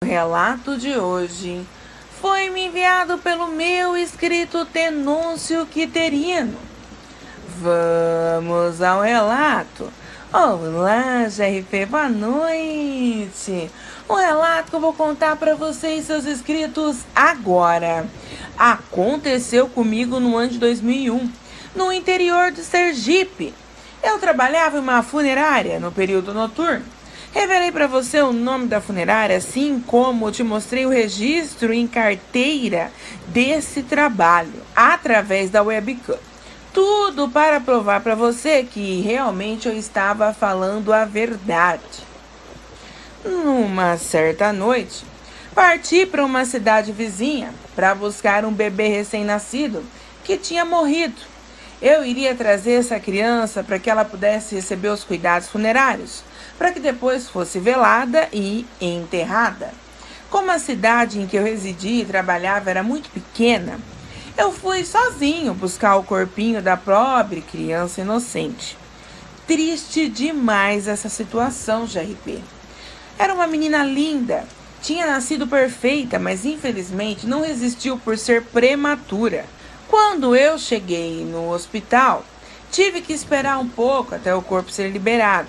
O relato de hoje foi me enviado pelo meu inscrito Tenúncio Quiterino. Vamos ao relato. Olá, GRP, boa noite. O relato que eu vou contar para vocês, seus inscritos, agora. Aconteceu comigo no ano de 2001, no interior de Sergipe. Eu trabalhava em uma funerária no período noturno. Revelei para você o nome da funerária, assim como te mostrei o registro em carteira desse trabalho, através da webcam. Tudo para provar para você que realmente eu estava falando a verdade. Numa certa noite, parti para uma cidade vizinha para buscar um bebê recém-nascido que tinha morrido. Eu iria trazer essa criança para que ela pudesse receber os cuidados funerários, para que depois fosse velada e enterrada. Como a cidade em que eu residia e trabalhava era muito pequena, eu fui sozinho buscar o corpinho da pobre criança inocente. Triste demais essa situação, GRP. Era uma menina linda, tinha nascido perfeita, mas infelizmente não resistiu por ser prematura. Quando eu cheguei no hospital, tive que esperar um pouco até o corpo ser liberado.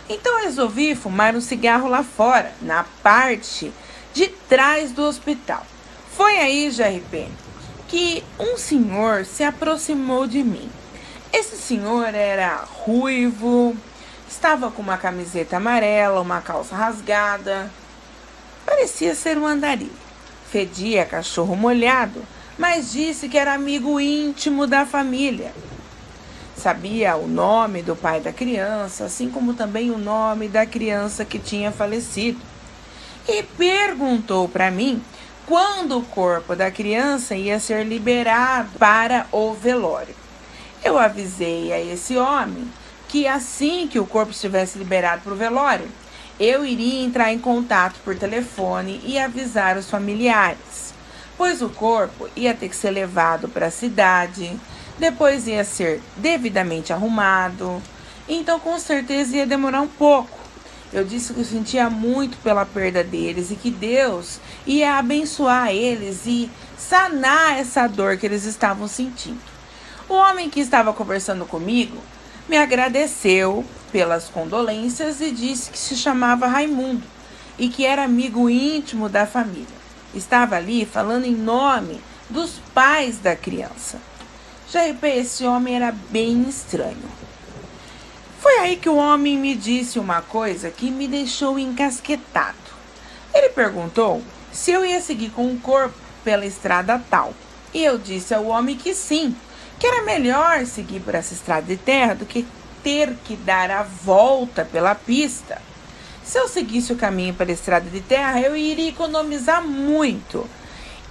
Então resolvi fumar um cigarro lá fora, na parte de trás do hospital. Foi aí, GRP, que um senhor se aproximou de mim. Esse senhor era ruivo, estava com uma camiseta amarela, uma calça rasgada. Parecia ser um andarilho. Fedia cachorro molhado, mas disse que era amigo íntimo da família. Sabia o nome do pai da criança, assim como também o nome da criança que tinha falecido. E perguntou para mim quando o corpo da criança ia ser liberado para o velório. Eu avisei a esse homem que assim que o corpo estivesse liberado para o velório, eu iria entrar em contato por telefone e avisar os familiares, pois o corpo ia ter que ser levado para a cidade, depois ia ser devidamente arrumado, então com certeza ia demorar um pouco. Eu disse que eu sentia muito pela perda deles e que Deus ia abençoar eles e sanar essa dor que eles estavam sentindo. O homem que estava conversando comigo me agradeceu pelas condolências e disse que se chamava Raimundo e que era amigo íntimo da família. Estava ali falando em nome dos pais da criança. GRP, esse homem era bem estranho. Foi aí que o homem me disse uma coisa que me deixou encasquetado. Ele perguntou se eu ia seguir com o corpo pela estrada tal. E eu disse ao homem que sim, que era melhor seguir por essa estrada de terra do que ter que dar a volta pela pista. Se eu seguisse o caminho pela estrada de terra, eu iria economizar muito.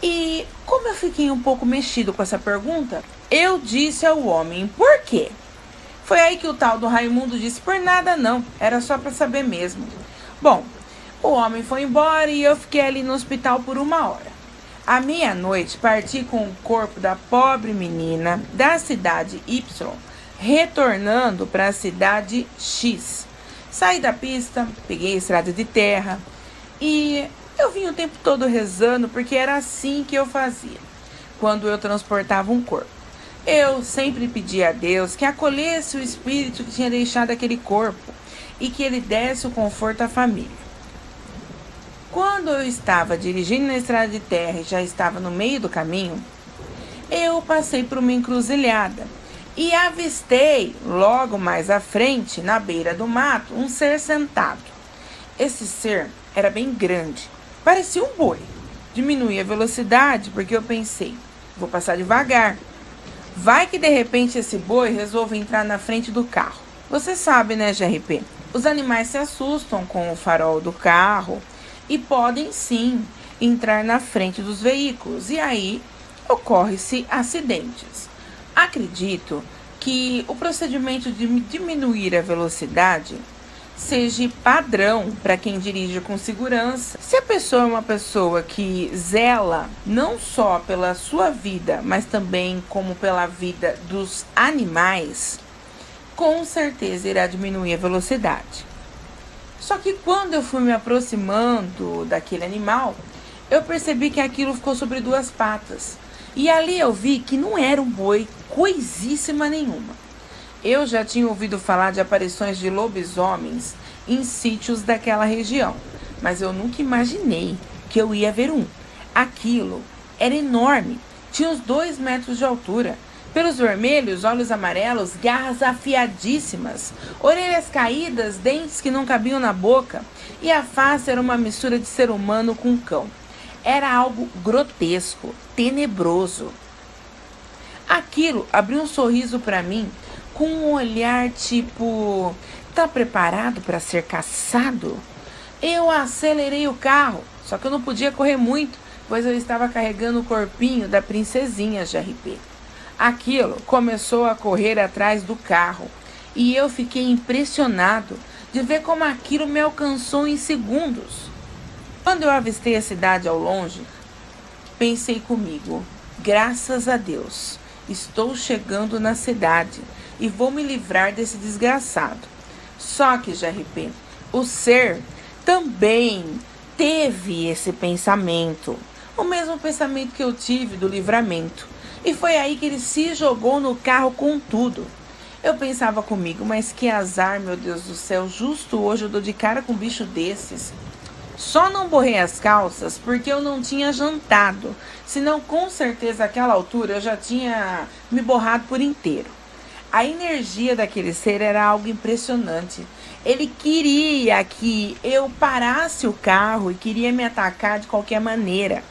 E como eu fiquei um pouco mexido com essa pergunta, eu disse ao homem, por quê? Foi aí que o tal do Raimundo disse, por nada não, era só para saber mesmo. Bom, o homem foi embora e eu fiquei ali no hospital por 1 hora. À meia-noite, parti com o corpo da pobre menina da cidade Y, retornando para a cidade X. Saí da pista, peguei a estrada de terra e eu vim o tempo todo rezando porque era assim que eu fazia quando eu transportava um corpo. Eu sempre pedia a Deus que acolhesse o espírito que tinha deixado aquele corpo e que ele desse o conforto à família. Quando eu estava dirigindo na estrada de terra e já estava no meio do caminho, eu passei por uma encruzilhada e avistei, logo mais à frente, na beira do mato, um ser sentado. Esse ser era bem grande, parecia um boi. Diminuí a velocidade porque eu pensei, vou passar devagar. Vai que de repente esse boi resolve entrar na frente do carro. Você sabe, né, GRP? Os animais se assustam com o farol do carro e podem sim entrar na frente dos veículos. E aí ocorre-se acidentes. Acredito que o procedimento de diminuir a velocidade seja padrão para quem dirige com segurança. Se a pessoa é uma pessoa que zela não só pela sua vida, mas também como pela vida dos animais, com certeza irá diminuir a velocidade. Só que quando eu fui me aproximando daquele animal, eu percebi que aquilo ficou sobre duas patas. E ali eu vi que não era um boi coisíssima nenhuma. Eu já tinha ouvido falar de aparições de lobisomens em sítios daquela região, mas eu nunca imaginei que eu ia ver um. Aquilo era enorme, tinha uns 2 metros de altura, pelos vermelhos, olhos amarelos, garras afiadíssimas, orelhas caídas, dentes que não cabiam na boca, e a face era uma mistura de ser humano com cão. Era algo grotesco, tenebroso. Aquilo abriu um sorriso para mim, com um olhar tipo: tá preparado para ser caçado? Eu acelerei o carro, só que eu não podia correr muito, pois eu estava carregando o corpinho da princesinha GRP. Aquilo começou a correr atrás do carro e eu fiquei impressionado de ver como aquilo me alcançou em segundos. Quando eu avistei a cidade ao longe, pensei comigo: graças a Deus, estou chegando na cidade e vou me livrar desse desgraçado. Só que, GRP, o ser também teve esse pensamento, o mesmo pensamento que eu tive do livramento. E foi aí que ele se jogou no carro com tudo. Eu pensava comigo: mas que azar, meu Deus do céu, justo hoje eu dou de cara com um bicho desses. Só não borrei as calças porque eu não tinha jantado, senão com certeza àquela altura eu já tinha me borrado por inteiro. A energia daquele ser era algo impressionante. Ele queria que eu parasse o carro e queria me atacar de qualquer maneira.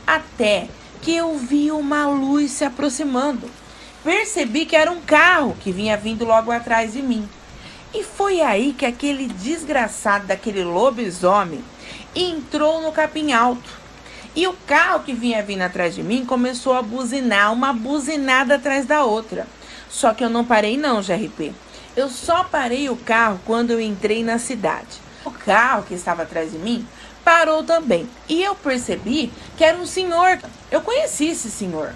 Até que eu vi uma luz se aproximando. Percebi que era um carro que vinha vindo logo atrás de mim. E foi aí que aquele desgraçado daquele lobisomem entrou no capim alto. E o carro que vinha vindo atrás de mim começou a buzinar, uma buzinada atrás da outra. Só que eu não parei não, GRP. Eu só parei o carro quando eu entrei na cidade. O carro que estava atrás de mim parou também. E eu percebi que era um senhor. Eu conheci esse senhor.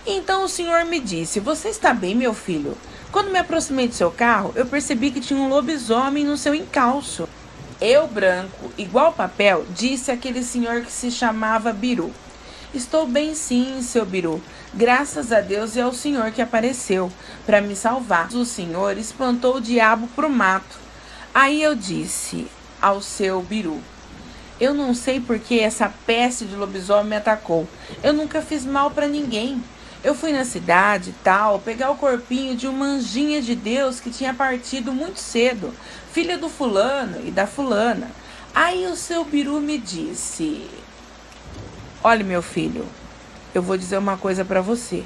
Então o senhor me disse: você está bem, meu filho? Quando me aproximei do seu carro, eu percebi que tinha um lobisomem no seu encalço. Eu, branco, igual papel, disse àquele senhor que se chamava Biru: estou bem sim, seu Biru. Graças a Deus e ao senhor que apareceu para me salvar. O senhor espantou o diabo pro mato. Aí eu disse ao seu Biru: eu não sei por que essa peste de lobisomem me atacou. Eu nunca fiz mal para ninguém. Eu fui na cidade e tal, pegar o corpinho de uma anjinha de Deus que tinha partido muito cedo, filha do fulano e da fulana. Aí o seu Biru me disse: olha, meu filho, eu vou dizer uma coisa para você.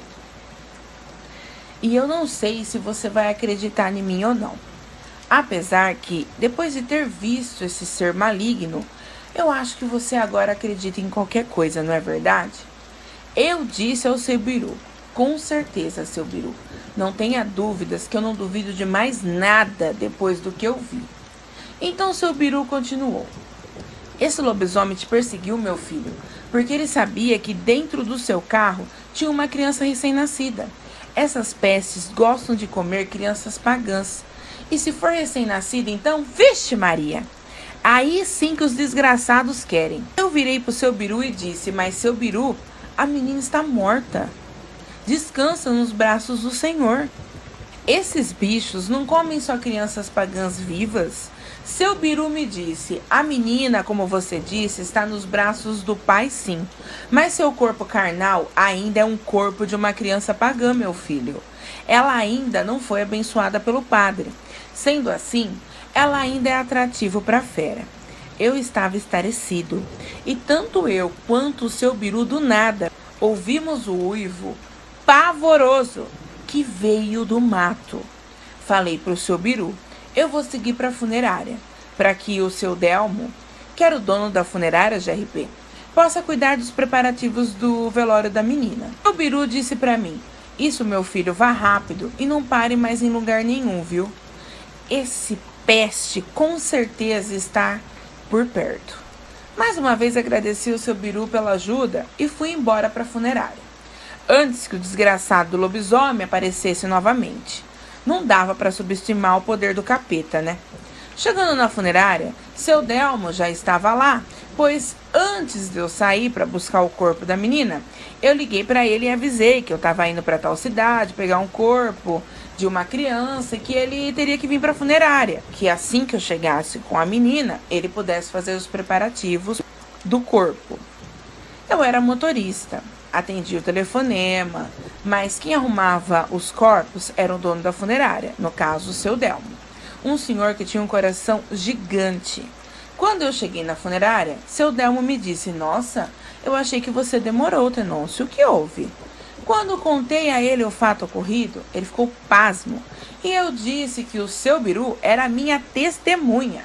E eu não sei se você vai acreditar em mim ou não. Apesar que, depois de ter visto esse ser maligno, eu acho que você agora acredita em qualquer coisa, não é verdade? Eu disse ao seu Biru: com certeza, seu Biru. Não tenha dúvidas que eu não duvido de mais nada depois do que eu vi. Então seu Biru continuou: esse lobisomem te perseguiu, meu filho, porque ele sabia que dentro do seu carro tinha uma criança recém-nascida. Essas pestes gostam de comer crianças pagãs. E se for recém-nascida, então, vixe Maria! Aí sim que os desgraçados querem. Eu virei pro seu Biru e disse: mas seu Biru, a menina está morta. Descansa nos braços do Senhor. Esses bichos não comem só crianças pagãs vivas. Seu Biru me disse: a menina, como você disse, está nos braços do pai, sim. Mas seu corpo carnal ainda é um corpo de uma criança pagã, meu filho. Ela ainda não foi abençoada pelo padre. Sendo assim, ela ainda é atrativo para a fera. Eu estava estarrecido. E tanto eu quanto o seu Biru, do nada, ouvimos o uivo pavoroso que veio do mato. Falei para o seu Biru: eu vou seguir para a funerária, para que o seu Delmo, que era o dono da funerária GRP, possa cuidar dos preparativos do velório da menina. O Biru disse para mim: isso, meu filho, vá rápido e não pare mais em lugar nenhum, viu? Esse peste com certeza está por perto. Mais uma vez agradeci o seu Biru pela ajuda e fui embora para a funerária, antes que o desgraçado do lobisomem aparecesse novamente. Não dava para subestimar o poder do capeta, né? Chegando na funerária, seu Delmo já estava lá, pois antes de eu sair para buscar o corpo da menina, eu liguei para ele e avisei que eu estava indo para tal cidade pegar um corpo de uma criança e que ele teria que vir para a funerária, que assim que eu chegasse com a menina, ele pudesse fazer os preparativos do corpo. Eu era motorista, atendia o telefonema, mas quem arrumava os corpos era o dono da funerária, no caso o seu Delmo. Um senhor que tinha um coração gigante. Quando eu cheguei na funerária, seu Delmo me disse: "Nossa, eu achei que você demorou, Tenôncio, o que houve?" Quando contei a ele o fato ocorrido, ele ficou pasmo. E eu disse que o seu Biru era minha testemunha.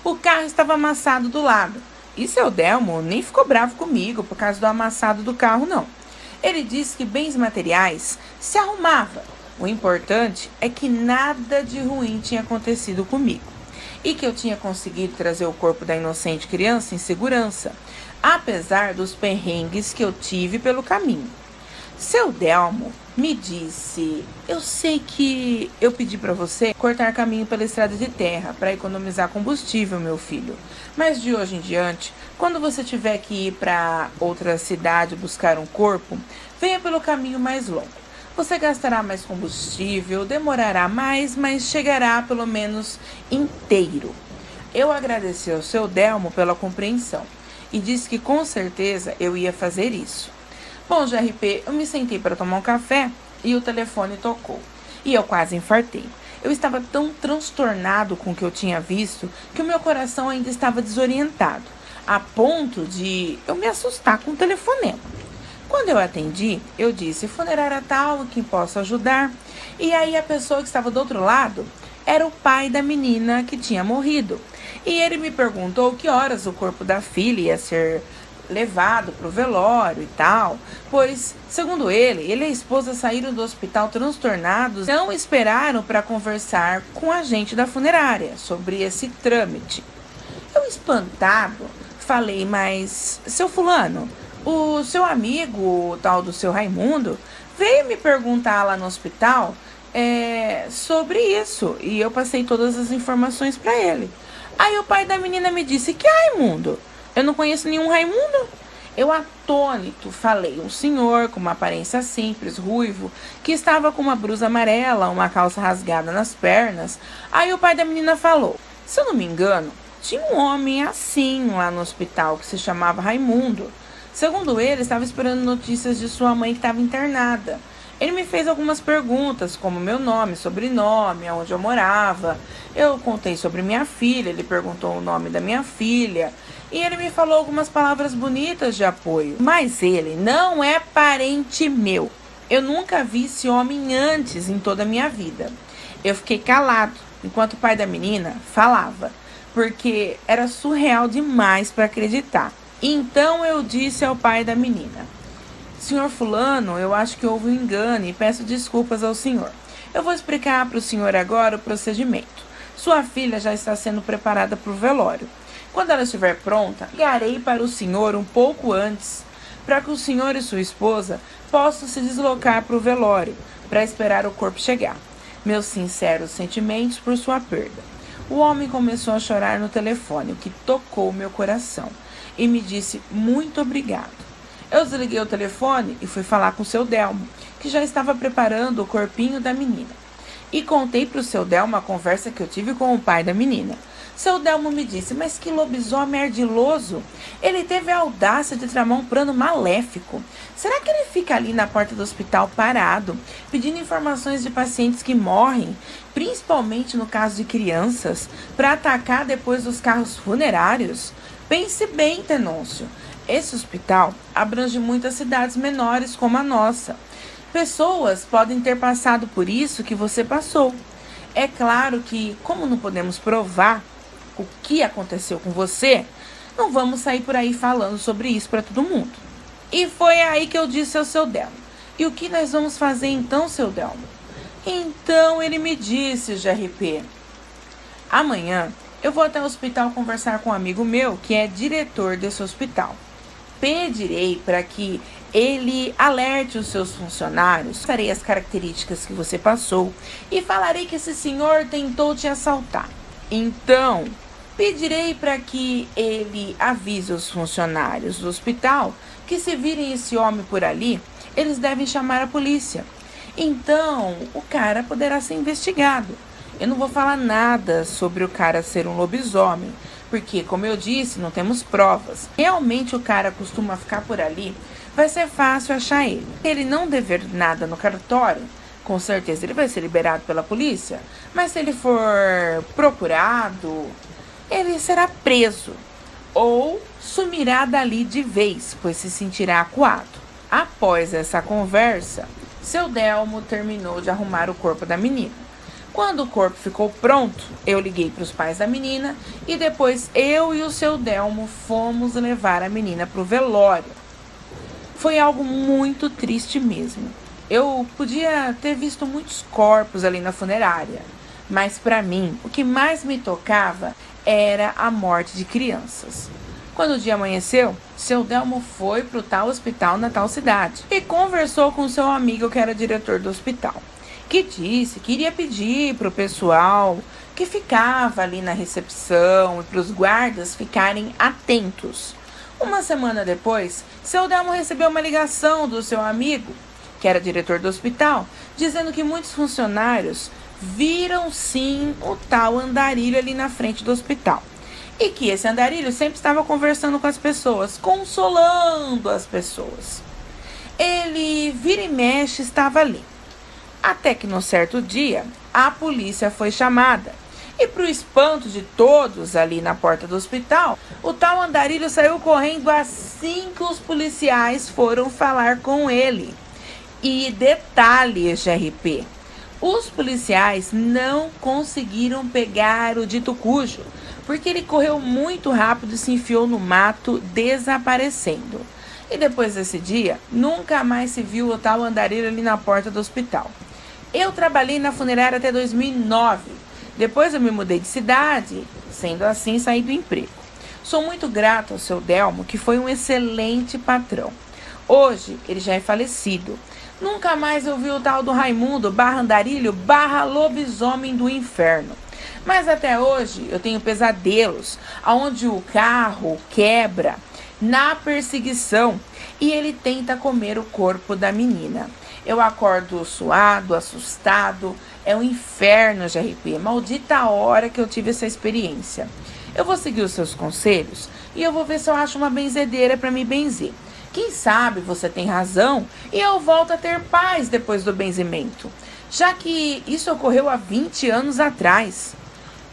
O carro estava amassado do lado. E seu Delmo nem ficou bravo comigo por causa do amassado do carro, não. Ele disse que bens materiais se arrumava. O importante é que nada de ruim tinha acontecido comigo e que eu tinha conseguido trazer o corpo da inocente criança em segurança, apesar dos perrengues que eu tive pelo caminho. Seu Delmo me disse: "Eu sei que eu pedi para você cortar caminho pela estrada de terra para economizar combustível, meu filho. Mas de hoje em diante, quando você tiver que ir para outra cidade buscar um corpo, venha pelo caminho mais longo. Você gastará mais combustível, demorará mais, mas chegará pelo menos inteiro." Eu agradeci ao seu Delmo pela compreensão e disse que com certeza eu ia fazer isso. Bom, GRP, eu me sentei para tomar um café e o telefone tocou. E eu quase infartei. Eu estava tão transtornado com o que eu tinha visto que o meu coração ainda estava desorientado, a ponto de eu me assustar com o telefonema. Quando eu atendi, eu disse: "Funerária tal, quem posso ajudar?" E aí a pessoa que estava do outro lado era o pai da menina que tinha morrido. E ele me perguntou que horas o corpo da filha ia ser levado para o velório e tal, pois, segundo ele e a esposa saíram do hospital transtornados, não esperaram para conversar com a gente da funerária sobre esse trâmite. Eu, espantado, falei: "Mas, seu fulano, o seu amigo, o tal do seu Raimundo, veio me perguntar lá no hospital sobre isso." E eu passei todas as informações para ele. Aí o pai da menina me disse: "Que Raimundo? Eu não conheço nenhum Raimundo." Eu, atônito, falei: "Um senhor com uma aparência simples, ruivo, que estava com uma blusa amarela, uma calça rasgada nas pernas." Aí o pai da menina falou: "Se eu não me engano, tinha um homem assim lá no hospital que se chamava Raimundo. Segundo ele, estava esperando notícias de sua mãe que estava internada. Ele me fez algumas perguntas, como meu nome, sobrenome, onde eu morava. Eu contei sobre minha filha, ele perguntou o nome da minha filha. E ele me falou algumas palavras bonitas de apoio. Mas ele não é parente meu. Eu nunca vi esse homem antes em toda a minha vida." Eu fiquei calado, enquanto o pai da menina falava, porque era surreal demais para acreditar. Então eu disse ao pai da menina: "Senhor fulano, eu acho que houve um engano e peço desculpas ao senhor. Eu vou explicar para o senhor agora o procedimento. Sua filha já está sendo preparada para o velório. Quando ela estiver pronta, ligarei para o senhor um pouco antes, para que o senhor e sua esposa possam se deslocar para o velório, para esperar o corpo chegar. Meus sinceros sentimentos por sua perda." O homem começou a chorar no telefone, o que tocou meu coração, e me disse: "Muito obrigado." Eu desliguei o telefone e fui falar com o seu Delmo, que já estava preparando o corpinho da menina. E contei para o seu Delmo a conversa que eu tive com o pai da menina. Seu Delmo me disse: "Mas que lobisomem ardiloso! Ele teve a audácia de tramar um plano maléfico. Será que ele fica ali na porta do hospital parado, pedindo informações de pacientes que morrem, principalmente no caso de crianças, para atacar depois os carros funerários? Pense bem, Tenôncio. Esse hospital abrange muitas cidades menores como a nossa. Pessoas podem ter passado por isso que você passou. É claro que, como não podemos provar o que aconteceu com você, não vamos sair por aí falando sobre isso para todo mundo." E foi aí que eu disse ao seu Delmo: "E o que nós vamos fazer então, seu Delmo?" Então ele me disse: "GRP, amanhã eu vou até o hospital conversar com um amigo meu que é diretor desse hospital. Pedirei para que ele alerte os seus funcionários, farei as características que você passou e falarei que esse senhor tentou te assaltar. Então, pedirei para que ele avise os funcionários do hospital que, se virem esse homem por ali, eles devem chamar a polícia. Então, o cara poderá ser investigado. Eu não vou falar nada sobre o cara ser um lobisomem, porque, como eu disse, não temos provas. Realmente o cara costuma ficar por ali, vai ser fácil achar ele. Se ele não dever nada no cartório, com certeza ele vai ser liberado pela polícia. Mas se ele for procurado, ele será preso ou sumirá dali de vez, pois se sentirá acuado. Após essa conversa, seu Delmo terminou de arrumar o corpo da menina. Quando o corpo ficou pronto, eu liguei para os pais da menina e depois eu e o seu Delmo fomos levar a menina para o velório. Foi algo muito triste mesmo. Eu podia ter visto muitos corpos ali na funerária, mas para mim o que mais me tocava era a morte de crianças. Quando o dia amanheceu, seu Delmo foi para o tal hospital na tal cidade e conversou com seu amigo que era diretor do hospital, que disse que iria pedir para o pessoal que ficava ali na recepção e para os guardas ficarem atentos. Uma semana depois, seu Delmo recebeu uma ligação do seu amigo, que era diretor do hospital, dizendo que muitos funcionários viram sim o tal andarilho ali na frente do hospital. E que esse andarilho sempre estava conversando com as pessoas, consolando as pessoas. Ele vira e mexe estava ali. Até que no certo dia, a polícia foi chamada. E para o espanto de todos ali na porta do hospital, o tal andarilho saiu correndo assim que os policiais foram falar com ele. E detalhe, GRP, os policiais não conseguiram pegar o dito cujo, porque ele correu muito rápido e se enfiou no mato, desaparecendo. E depois desse dia, nunca mais se viu o tal andarilho ali na porta do hospital. Eu trabalhei na funerária até 2009. Depois eu me mudei de cidade, sendo assim saí do emprego. Sou muito grato ao seu Delmo, que foi um excelente patrão. Hoje ele já é falecido. Nunca mais eu vi o tal do Raimundo /andarilho /lobisomem do inferno. Mas até hoje eu tenho pesadelos, onde o carro quebra na perseguição e ele tenta comer o corpo da menina. Eu acordo suado, assustado, é um inferno, GRP, maldita a hora que eu tive essa experiência. Eu vou seguir os seus conselhos e eu vou ver se eu acho uma benzedeira para me benzer. Quem sabe você tem razão e eu volto a ter paz depois do benzimento, já que isso ocorreu há 20 anos atrás.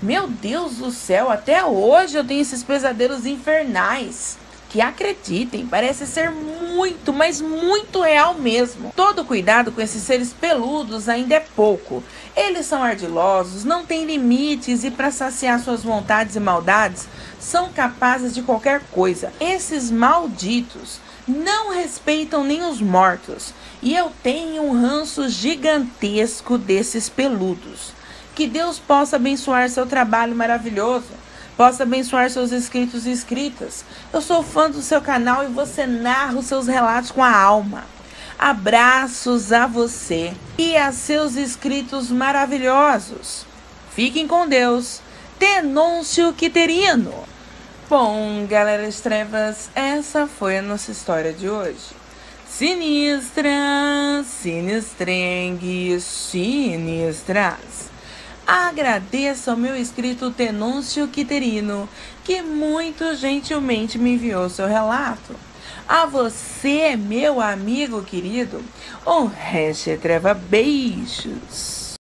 Meu Deus do céu, até hoje eu tenho esses pesadelos infernais. Que acreditem, parece ser muito, mas muito real mesmo. Todo cuidado com esses seres peludos ainda é pouco. Eles são ardilosos, não têm limites e para saciar suas vontades e maldades, são capazes de qualquer coisa. Esses malditos não respeitam nem os mortos. E eu tenho um ranço gigantesco desses peludos. Que Deus possa abençoar seu trabalho maravilhoso. Possa abençoar seus inscritos e inscritas. Eu sou fã do seu canal e você narra os seus relatos com a alma. Abraços a você e a seus inscritos maravilhosos. Fiquem com Deus. Tenôncio Quiterino. Bom, galera das trevas, essa foi a nossa história de hoje. Sinistra, sinistrengue, sinistras. Agradeço ao meu inscrito Tenôncio Quiterino, que muito gentilmente me enviou seu relato. A você, meu amigo querido, um treva beijos.